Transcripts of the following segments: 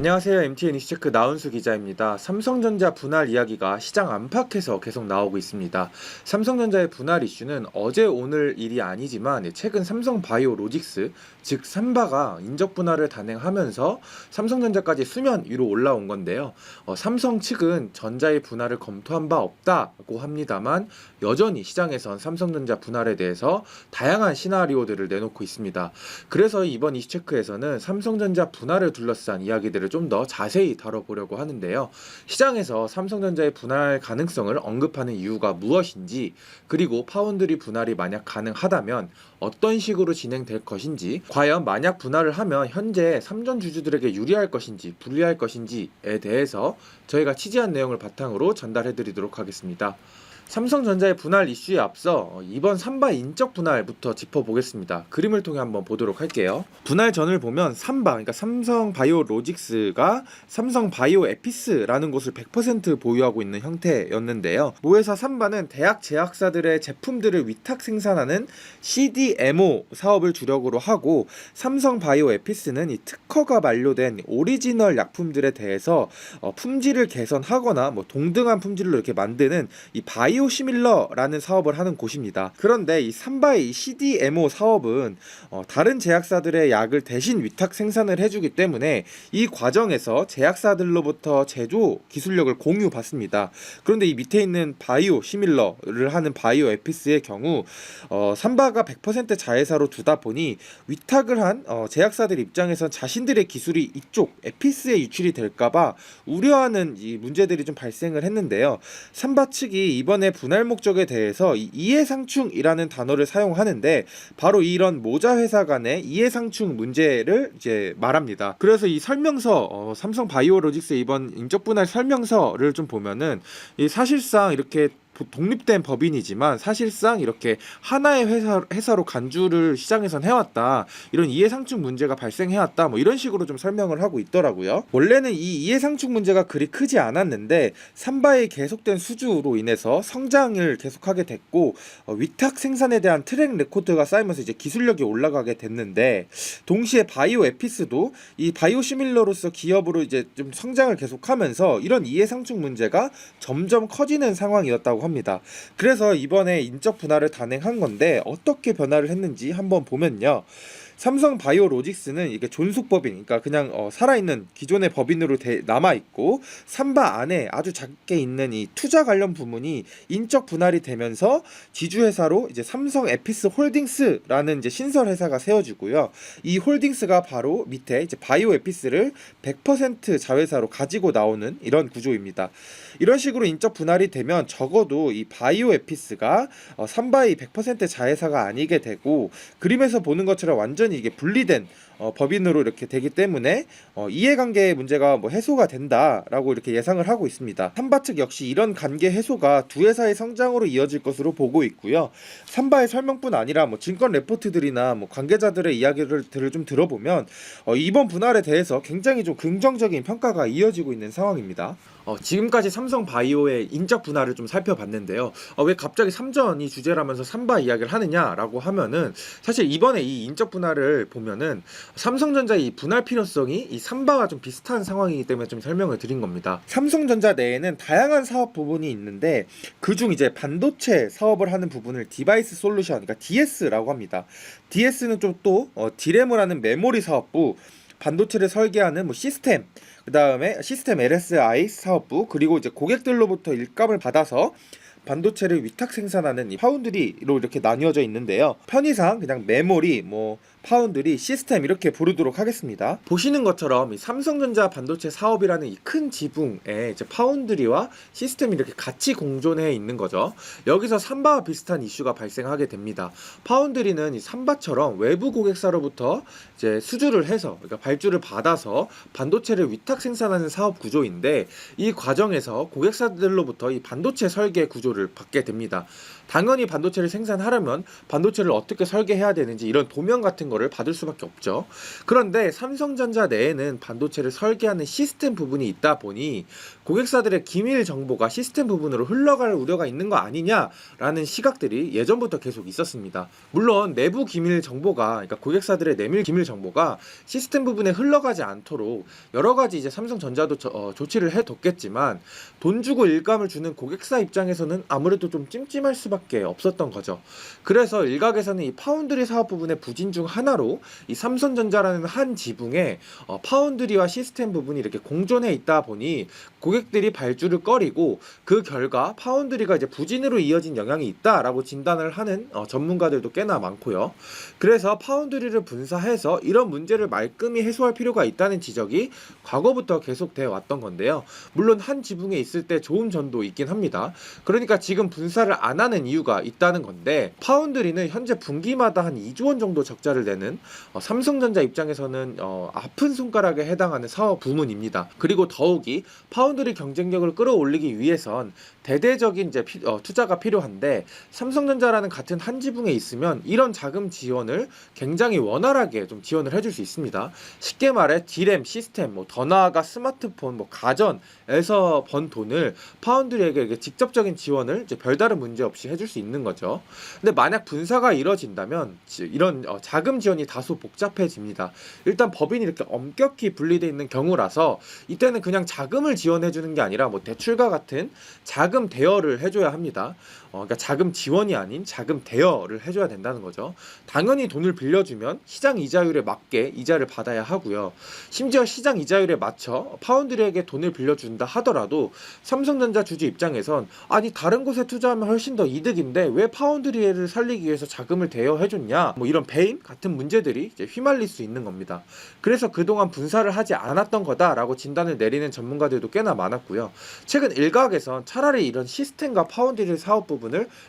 안녕하세요. MTN 이슈체크 나은수 기자입니다. 삼성전자 분할 이야기가 시장 안팎에서 계속 나오고 있습니다. 삼성전자의 분할 이슈는 어제 오늘 일이 아니지만 최근 삼성바이오로직스, 즉 삼바가 인적 분할을 단행하면서 삼성전자까지 수면 위로 올라온 건데요. 삼성 측은 전자의 분할을 검토한 바 없다고 합니다만 여전히 시장에선 삼성전자 분할에 대해서 다양한 시나리오들을 내놓고 있습니다. 그래서 이번 이슈체크에서는 삼성전자 분할을 둘러싼 이야기들을 좀 더 자세히 다뤄보려고 하는데요. 시장에서 삼성전자의 분할 가능성을 언급하는 이유가 무엇인지, 그리고 파운드리 분할이 만약 가능하다면 어떤 식으로 진행될 것인지, 과연 만약 분할을 하면 현재 삼전 주주들에게 유리할 것인지 불리할 것인지에 대해서 저희가 취재한 내용을 바탕으로 전달해드리도록 하겠습니다. 삼성전자의 분할 이슈에 앞서 이번 삼바 인적 분할부터 짚어보겠습니다. 그림을 통해 한번 보도록 할게요. 분할 전을 보면 삼바, 그러니까 삼성바이오로직스가 삼성바이오에피스라는 곳을 100% 보유하고 있는 형태였는데요. 모회사 삼바는 대학 제약사들의 제품들을 위탁 생산하는 CDMO 사업을 주력으로 하고, 삼성바이오에피스는 이 특허가 만료된 오리지널 약품들에 대해서 품질을 개선하거나 동등한 품질로 이렇게 만드는 이 바이오시밀러라는 사업을 하는 곳입니다. 그런데 이 삼바의 CDMO 사업은 다른 제약사들의 약을 대신 위탁 생산을 해주기 때문에 이 과정에서 제약사들로부터 제조 기술력을 공유받습니다. 그런데 이 밑에 있는 바이오시밀러를 하는 바이오에피스의 경우 삼바가 100% 자회사로 두다 보니 위탁을 한 제약사들 입장에선 자신들의 기술이 이쪽 에피스에 유출이 될까봐 우려하는 이 문제들이 좀 발생을 했는데요. 삼바 측이 이번에 분할 목적에 대해서 이해상충이라는 단어를 사용하는데, 바로 이런 모자 회사 간의 이해상충 문제를 이제 말합니다. 그래서 이 설명서, 삼성바이오로직스의 이번 인적 분할 설명서를 좀 보면은 이 사실상 이렇게 독립된 법인이지만 사실상 이렇게 하나의 회사로 간주를 시장에선 해왔다, 이런 이해상충 문제가 발생해왔다, 이런 식으로 좀 설명을 하고 있더라고요. 원래는 이 이해상충 문제가 그리 크지 않았는데 삼바의 계속된 수주로 인해서 성장을 계속하게 됐고, 위탁 생산에 대한 트랙 레코드가 쌓이면서 이제 기술력이 올라가게 됐는데, 동시에 바이오에피스도 이 바이오시밀러로서 기업으로 이제 좀 성장을 계속하면서 이런 이해상충 문제가 점점 커지는 상황이었다고 합니다. 그래서 이번에 인적 분할을 단행한 건데, 어떻게 변화를 했는지 한번 보면요. 삼성바이오로직스는 이게 존속법인, 그러니까 그냥 살아있는 기존의 법인으로 남아있고, 삼바 안에 아주 작게 있는 이 투자 관련 부문이 인적 분할이 되면서 지주회사로 이제 삼성에피스 홀딩스라는 이제 신설 회사가 세워지고요. 이 홀딩스가 바로 밑에 이제 바이오에피스를 100% 자회사로 가지고 나오는 이런 구조입니다. 이런 식으로 인적 분할이 되면 적어도 이 바이오에피스가 삼바의 100% 자회사가 아니게 되고, 그림에서 보는 것처럼 완전히 이게 분리된 법인으로 이렇게 되기 때문에 이해관계의 문제가 해소가 된다라고 이렇게 예상을 하고 있습니다. 삼바 측 역시 이런 관계 해소가 두 회사의 성장으로 이어질 것으로 보고 있고요. 삼바의 설명뿐 아니라 증권 레포트들이나 관계자들의 이야기를 좀 들어보면 이번 분할에 대해서 굉장히 좀 긍정적인 평가가 이어지고 있는 상황입니다. 지금까지 삼성바이오의 인적 분할을 좀 살펴봤는데요. 왜 갑자기 삼전이 주제라면서 삼바 이야기를 하느냐라고 하면은, 사실 이번에 이 인적 분할을 보면은 삼성전자의 이 분할 필요성이 이 삼바와 좀 비슷한 상황이기 때문에 좀 설명을 드린 겁니다. 삼성전자 내에는 다양한 사업 부분이 있는데, 그중 이제 반도체 사업을 하는 부분을 디바이스 솔루션, 그러니까 DS라고 합니다. DS는 좀 또 디램을 하는 메모리 사업부, 반도체를 설계하는 시스템, 그 다음에 시스템 LSI 사업부, 그리고 이제 고객들로부터 일감을 받아서 반도체를 위탁 생산하는 이 파운드리로 이렇게 나뉘어져 있는데요. 편의상 그냥 메모리, 파운드리, 시스템 이렇게 부르도록 하겠습니다. 보시는 것처럼 이 삼성전자 반도체 사업이라는 이 큰 지붕에 이제 파운드리와 시스템이 이렇게 같이 공존해 있는 거죠. 여기서 삼바와 비슷한 이슈가 발생하게 됩니다. 파운드리는 이 삼바처럼 외부 고객사로부터 이제 수주를 해서, 그러니까 발주를 받아서 반도체를 위탁 생산하는 사업 구조인데, 이 과정에서 고객사들로부터 이 반도체 설계 구조를 받게 됩니다. 당연히 반도체를 생산하려면 반도체를 어떻게 설계해야 되는지 이런 도면 같은 거를 받을 수밖에 없죠. 그런데 삼성전자 내에는 반도체를 설계하는 시스템 부분이 있다 보니 고객사들의 기밀 정보가 시스템 부분으로 흘러갈 우려가 있는 거 아니냐라는 시각들이 예전부터 계속 있었습니다. 물론 내부 기밀 정보가, 그러니까 고객사들의 내밀 기밀 정보가 시스템 부분에 흘러가지 않도록 여러 가지 이제 삼성전자도 조치를 해뒀겠지만, 돈 주고 일감을 주는 고객사 입장에서는 아무래도 좀 찜찜할 수밖에 없었던 거죠. 그래서 일각에서는 이 파운드리 사업 부분의 부진 중 하나로 이 삼성전자라는 한 지붕에 파운드리와 시스템 부분이 이렇게 공존해 있다 보니 고객들이 발주를 꺼리고, 그 결과 파운드리가 이제 부진으로 이어진 영향이 있다라고 진단을 하는 전문가들도 꽤나 많고요. 그래서 파운드리를 분사해서 이런 문제를 말끔히 해소할 필요가 있다는 지적이 과거부터 계속되어 왔던 건데요. 물론 한 지붕에 있을 때 좋은 점도 있긴 합니다. 그러니까 지금 분사를 안 하는 이유가 있다는 건데, 파운드리는 현재 분기마다 한 2조 원 정도 적자를 내는 삼성전자 입장에서는 아픈 손가락에 해당하는 사업 부문입니다. 그리고 더욱이 파운드리 경쟁력을 끌어올리기 위해선 대대적인 이제 투자가 필요한데, 삼성전자라는 같은 한 지붕에 있으면 이런 자금 지원을 굉장히 원활하게 좀 지원을 해줄 수 있습니다. 쉽게 말해 D램, 시스템, 더 나아가 스마트폰, 가전에서 번 돈을 파운드리에게 이렇게 직접적인 지원을 이제 별다른 문제 없이 해줄 수 있는 거죠. 근데 만약 분사가 이뤄진다면 이런 자금 지원이 다소 복잡해집니다. 일단 법인이 이렇게 엄격히 분리되어 있는 경우라서 이때는 그냥 자금을 지원해 주는 게 아니라 대출과 같은 자금 대여를 해줘야 합니다. 그러니까 자금 지원이 아닌 자금 대여를 해줘야 된다는 거죠. 당연히 돈을 빌려주면 시장 이자율에 맞게 이자를 받아야 하고요. 심지어 시장 이자율에 맞춰 파운드리에게 돈을 빌려준다 하더라도 삼성전자 주주 입장에선, 아니 다른 곳에 투자하면 훨씬 더 이득인데 왜 파운드리를 살리기 위해서 자금을 대여해줬냐, 이런 배임 같은 문제들이 이제 휘말릴 수 있는 겁니다. 그래서 그동안 분사를 하지 않았던 거다라고 진단을 내리는 전문가들도 꽤나 많았고요. 최근 일각에선 차라리 이런 시스템과 파운드리 사업 부분을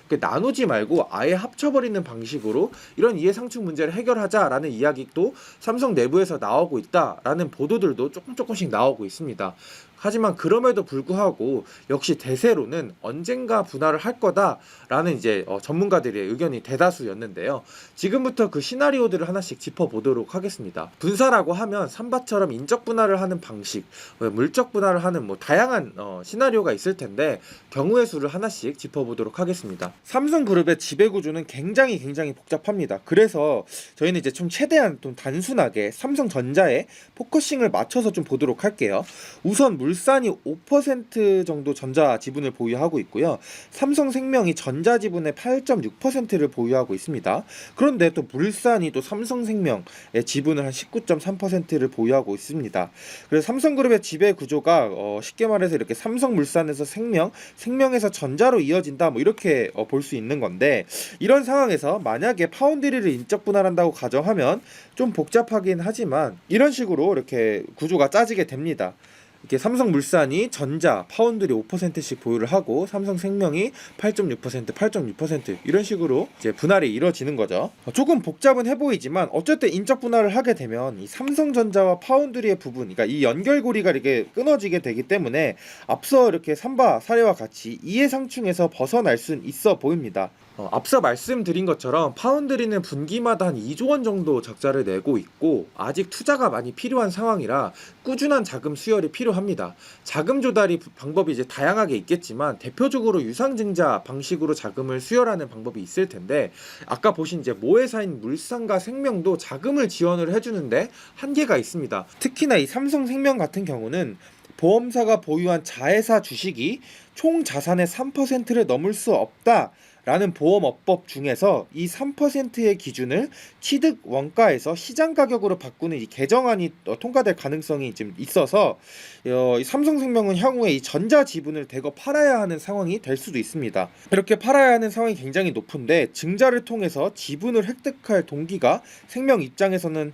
이렇게 나누지 말고 아예 합쳐버리는 방식으로 이런 이해상충 문제를 해결하자라는 이야기도 삼성 내부에서 나오고 있다라는 보도들도 조금씩 나오고 있습니다. 하지만 그럼에도 불구하고 역시 대세로는 언젠가 분할을 할 거다라는 이제 전문가들의 의견이 대다수였는데요. 지금부터 그 시나리오들을 하나씩 짚어보도록 하겠습니다. 분사라고 하면 삼바처럼 인적 분할을 하는 방식, 물적 분할을 하는 다양한 시나리오가 있을 텐데, 경우의 수를 하나씩 짚어보도록 하겠습니다. 삼성그룹의 지배구조는 굉장히 복잡합니다. 그래서 저희는 이제 좀 최대한 좀 단순하게 삼성전자에 포커싱을 맞춰서 좀 보도록 할게요. 우선 물산이 5% 정도 전자 지분을 보유하고 있고요. 삼성생명이 전자 지분의 8.6%를 보유하고 있습니다. 그런데 또 물산이 또 삼성생명의 지분을 한 19.3%를 보유하고 있습니다. 그래서 삼성그룹의 지배 구조가 쉽게 말해서 이렇게 삼성물산에서 생명에서 전자로 이어진다, 이렇게 볼 수 있는 건데, 이런 상황에서 만약에 파운드리를 인적 분할한다고 가정하면 좀 복잡하긴 하지만 이런 식으로 이렇게 구조가 짜지게 됩니다. 이렇게 삼성물산이 전자, 파운드리 5%씩 보유를 하고 삼성생명이 8.6% 이런 식으로 이제 분할이 이루어지는 거죠. 조금 복잡은 해보이지만 어쨌든 인적 분할을 하게 되면 이 삼성전자와 파운드리의 부분, 그러니까 이 연결고리가 이렇게 끊어지게 되기 때문에 앞서 이렇게 삼바 사례와 같이 이해상충에서 벗어날 수는 있어 보입니다. 앞서 말씀드린 것처럼 파운드리는 분기마다 한 2조 원 정도 적자를 내고 있고, 아직 투자가 많이 필요한 상황이라 꾸준한 자금 수혈이 필요합니다. 자금 조달이 방법이 이제 다양하게 있겠지만 대표적으로 유상증자 방식으로 자금을 수혈하는 방법이 있을 텐데, 아까 보신 이제 모회사인 물산과 생명도 자금을 지원을 해주는데 한계가 있습니다. 특히나 이 삼성생명 같은 경우는 보험사가 보유한 자회사 주식이 총 자산의 3%를 넘을 수 없다 라는 보험업법 중에서 이 3%의 기준을 취득 원가에서 시장 가격으로 바꾸는 이 개정안이 통과될 가능성이 좀 있어서 이 삼성생명은 향후에 이 전자 지분을 대거 팔아야 하는 상황이 될 수도 있습니다. 이렇게 팔아야 하는 상황이 굉장히 높은데, 증자를 통해서 지분을 획득할 동기가 생명 입장에서는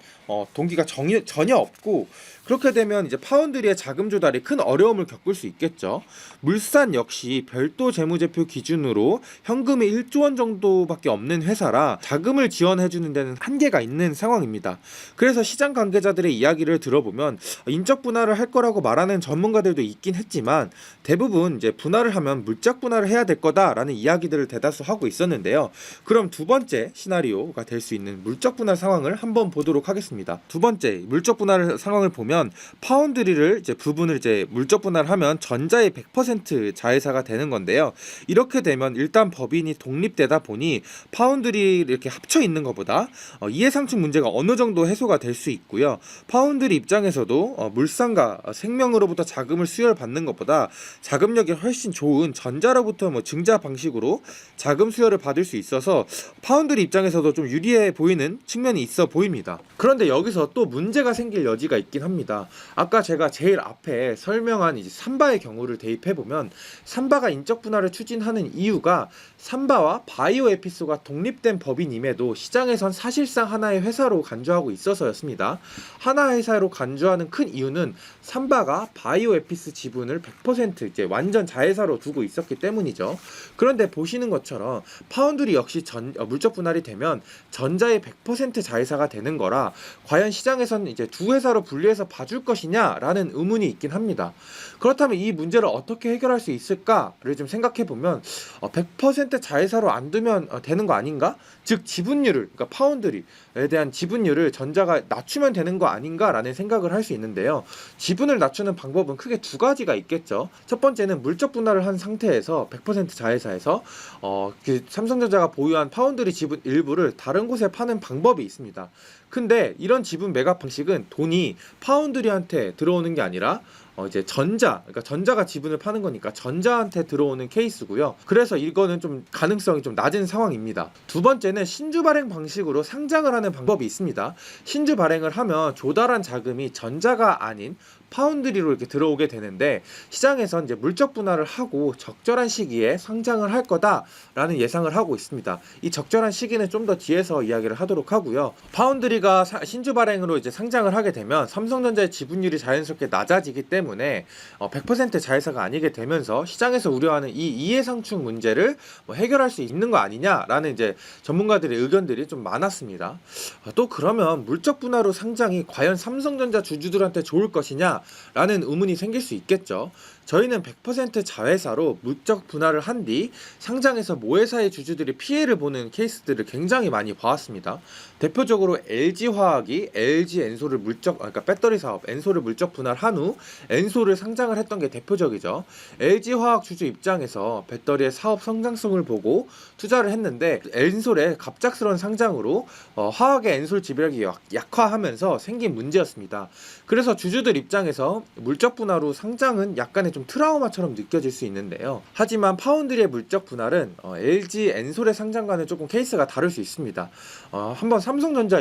동기가 전혀 없고, 그렇게 되면 이제 파운드리의 자금 조달이 큰 어려움을 겪을 수 있겠죠. 물산 역시 별도 재무제표 기준으로 현금 자금이 1조 원 정도밖에 없는 회사라 자금을 지원해주는 데는 한계가 있는 상황입니다. 그래서 시장 관계자들의 이야기를 들어보면 인적 분할을 할 거라고 말하는 전문가들도 있긴 했지만 대부분 이제 분할을 하면 물적 분할을 해야 될 거다라는 이야기들을 대다수 하고 있었는데요. 그럼 두 번째 시나리오가 될 수 있는 물적 분할 상황을 한번 보도록 하겠습니다. 두 번째 물적 분할 상황을 보면 파운드리를 이제 부분을 이제 물적 분할하면 전자의 100% 자회사가 되는 건데요. 이렇게 되면 일단 법인이 독립되다 보니 파운드리 이렇게 합쳐 있는 것보다 이해상충 문제가 어느 정도 해소가 될 수 있고요. 파운드리 입장에서도 물상과 생명으로부터 자금을 수혈받는 것보다 자금력이 훨씬 좋은 전자로부터 증자 방식으로 자금 수혈을 받을 수 있어서 파운드리 입장에서도 좀 유리해 보이는 측면이 있어 보입니다. 그런데 여기서 또 문제가 생길 여지가 있긴 합니다. 아까 제가 제일 앞에 설명한 이제 삼바의 경우를 대입해 보면 삼바가 인적 분할을 추진하는 이유가 삼바와 바이오에피소가 독립된 법인임에도 시장에선 사실상 하나의 회사로 간주하고 있어서였습니다. 하나의 회사로 간주하는 큰 이유는 삼바가 바이오에피스 지분을 100% 이제 완전 자회사로 두고 있었기 때문이죠. 그런데 보시는 것처럼 파운드리 역시 물적 분할이 되면 전자의 100% 자회사가 되는 거라 과연 시장에선 이제 두 회사로 분리해서 봐줄 것이냐라는 의문이 있긴 합니다. 그렇다면 이 문제를 어떻게 해결할 수 있을까를 좀 생각해 보면 100% 자회사로 안 두면 되는 거 아닌가? 즉 지분율을, 그러니까 파운드리에 대한 지분율을 전자가 낮추면 되는 거 아닌가라는 생각을 할 수 있는데요. 지분을 낮추는 방법은 크게 두 가지가 있겠죠. 첫 번째는 물적 분할을 한 상태에서 100% 자회사에서 그 삼성전자가 보유한 파운드리 지분 일부를 다른 곳에 파는 방법이 있습니다. 근데 이런 지분 매각 방식은 돈이 파운드리한테 들어오는 게 아니라 이제 그러니까 전자가 지분을 파는 거니까 전자한테 들어오는 케이스고요. 그래서 이거는 좀 가능성이 좀 낮은 상황입니다. 두 번째는 신주 발행 방식으로 상장을 하는 방법이 있습니다. 신주 발행을 하면 조달한 자금이 전자가 아닌 파운드리로 이렇게 들어오게 되는데 시장에선 이제 물적 분할을 하고 적절한 시기에 상장을 할 거다라는 예상을 하고 있습니다. 이 적절한 시기는 좀 더 뒤에서 이야기를 하도록 하고요. 파운드리가 신주 발행으로 이제 상장을 하게 되면 삼성전자의 지분율이 자연스럽게 낮아지기 때문에 100% 자회사가 아니게 되면서 시장에서 우려하는 이 이해상충 문제를 해결할 수 있는 거 아니냐라는 이제 전문가들의 의견들이 좀 많았습니다. 또 그러면 물적 분할로 상장이 과연 삼성전자 주주들한테 좋을 것이냐? 라는 의문이 생길 수 있겠죠. 저희는 100% 자회사로 물적 분할을 한 뒤 상장해서 모회사의 주주들이 피해를 보는 케이스들을 굉장히 많이 봐왔습니다. 대표적으로 LG화학이 LG엔솔을 그러니까 배터리 사업 엔솔을 물적 분할한 후 엔솔을 상장을 했던 게 대표적이죠. LG화학 주주 입장에서 배터리의 사업 성장성을 보고 투자를 했는데 엔솔의 갑작스러운 상장으로 화학의 엔솔 지배력이 약화하면서 생긴 문제였습니다. 그래서 주주들 입장에서 물적 분할 후 상장은 약간의 좀 트라우마처럼 느껴질 수 있는데요. 하지만 파운드리의 물적 분할은 LG 엔솔의 상장과는 조금 케이스가 다를 수 있습니다. 한번 삼성전자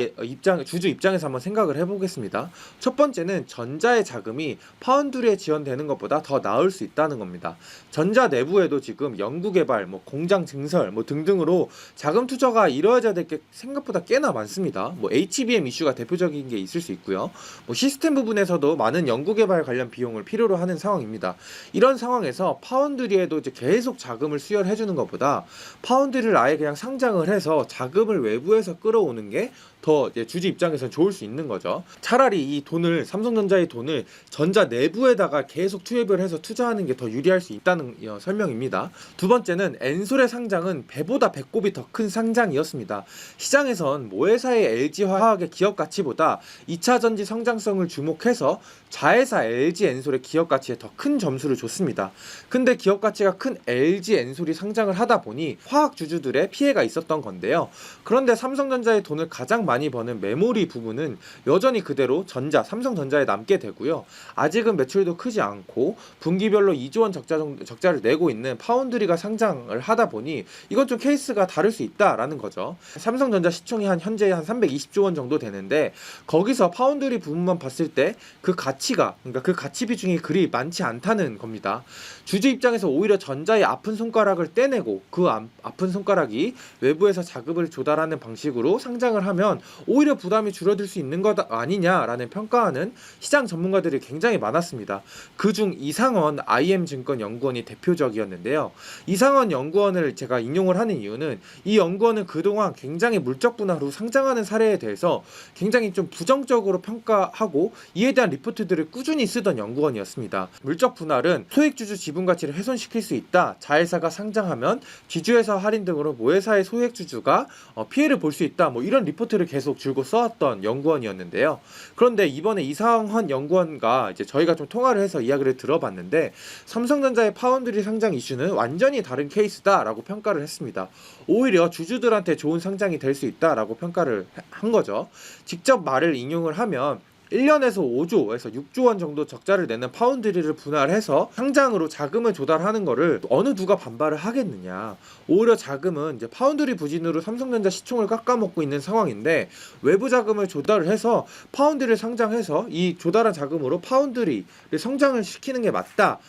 주주 입장에서 한번 생각을 해보겠습니다. 첫 번째는 전자의 자금이 파운드리에 지원되는 것보다 더 나을 수 있다는 겁니다. 전자 내부에도 지금 연구개발, 공장 증설 등등으로 자금 투자가 이루어져야 될 게 생각보다 꽤나 많습니다. HBM 이슈가 대표적인 게 있을 수 있고요. 시스템 부분에서도 많은 연구개발 관련 비용을 필요로 하는 상황입니다. 이런 상황에서 파운드리에도 이제 계속 자금을 수혈해주는 것보다 파운드리를 아예 그냥 상장을 해서 자금을 외부에서 끌어오는 게 더 주주 입장에서는 좋을 수 있는 거죠. 차라리 이 돈을 삼성전자의 돈을 전자 내부에다가 계속 투입을 해서 투자하는 게 더 유리할 수 있다는 설명입니다. 두 번째는 엔솔의 상장은 배보다 배꼽이 더 큰 상장이었습니다. 시장에선 모회사의 LG화학의 기업 가치보다 2차 전지 성장성을 주목해서 자회사 LG 엔솔의 기업 가치에 더 큰 점수를 줬습니다. 근데 기업 가치가 큰 LG 엔솔이 상장을 하다 보니 화학 주주들의 피해가 있었던 건데요. 그런데 삼성전자의 돈을 가장 많이 버는 메모리 부분은 여전히 그대로 삼성전자에 남게 되고요. 아직은 매출도 크지 않고 분기별로 2조 원 적자를 내고 있는 파운드리가 상장을 하다 보니 이건 좀 케이스가 다를 수 있다라는 거죠. 삼성전자 시총이 현재 한 320조 원 정도 되는데 거기서 파운드리 부분만 봤을 때 그 가치 그러니까 그 가치 비중이 그리 많지 않다는 겁니다. 주주 입장에서 오히려 전자의 아픈 손가락을 떼내고 그 아픈 손가락이 외부에서 자금을 조달하는 방식으로 상장을 하면 오히려 부담이 줄어들 수 있는 것 아니냐라는 평가하는 시장 전문가들이 굉장히 많았습니다. 그중 이상원 IM증권 연구원이 대표적이었는데요. 이상원 연구원을 제가 인용을 하는 이유는 이 연구원은 그동안 굉장히 물적 분할 후 상장하는 사례에 대해서 굉장히 좀 부정적으로 평가하고 이에 대한 리포트들을 꾸준히 쓰던 연구원이었습니다. 물적 분할은 소액주주 지분 가치를 훼손시킬 수 있다. 자회사가 상장하면 지주회사 할인 등으로 모회사의 소액주주가 피해를 볼 수 있다. 뭐 이런 리포트를 계속 줄곧 써왔던 연구원이었는데요. 그런데 이번에 이상원 연구원과 이제 저희가 좀 통화를 해서 이야기를 들어봤는데 삼성전자의 파운드리 상장 이슈는 완전히 다른 케이스다라고 평가를 했습니다. 오히려 주주들한테 좋은 상장이 될 수 있다라고 평가를 한 거죠. 직접 말을 인용을 하면 1년에서 5조에서 6조 원 정도 적자를 내는 파운드리를 분할해서 상장으로 자금을 조달하는 거를 어느 누가 반발을 하겠느냐. 오히려 자금은 이제 파운드리 부진으로 삼성전자 시총을 깎아먹고 있는 상황인데 외부 자금을 조달을 해서 파운드리를 상장해서 이 조달한 자금으로 파운드리를 성장을 시키는 게 맞다.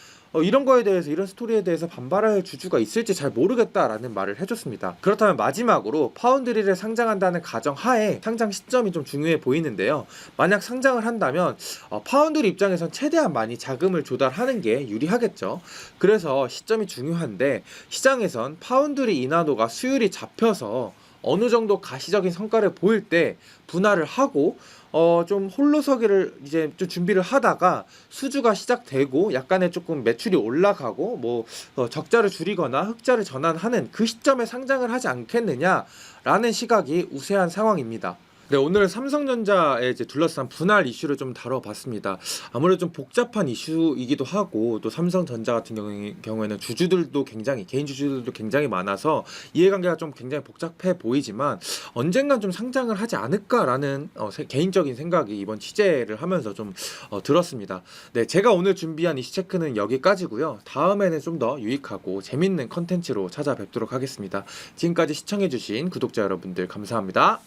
이런 거에 대해서 이런 스토리에 대해서 반발할 주주가 있을지 잘 모르겠다라는 말을 해줬습니다. 그렇다면 마지막으로 파운드리를 상장한다는 가정 하에 상장 시점이 좀 중요해 보이는데요. 만약 상장을 한다면 파운드리 입장에선 최대한 많이 자금을 조달하는 게 유리하겠죠. 그래서 시점이 중요한데 시장에선 파운드리 인하도가 수율이 잡혀서 어느 정도 가시적인 성과를 보일 때 분할을 하고 좀 홀로서기를 이제 좀 준비를 하다가 수주가 시작되고 약간의 조금 매출이 올라가고 뭐 적자를 줄이거나 흑자를 전환하는 그 시점에 상장을 하지 않겠느냐라는 시각이 우세한 상황입니다. 네, 오늘 삼성전자에 이제 둘러싼 분할 이슈를 좀 다뤄봤습니다. 아무래도 좀 복잡한 이슈이기도 하고 또 삼성전자 같은 경우에는 주주들도 굉장히 개인 주주들도 굉장히 많아서 이해관계가 좀 굉장히 복잡해 보이지만 언젠간 좀 상장을 하지 않을까라는 개인적인 생각이 이번 취재를 하면서 좀 들었습니다. 네, 제가 오늘 준비한 이슈 체크는 여기까지고요. 다음에는 좀 더 유익하고 재밌는 컨텐츠로 찾아뵙도록 하겠습니다. 지금까지 시청해주신 구독자 여러분들 감사합니다.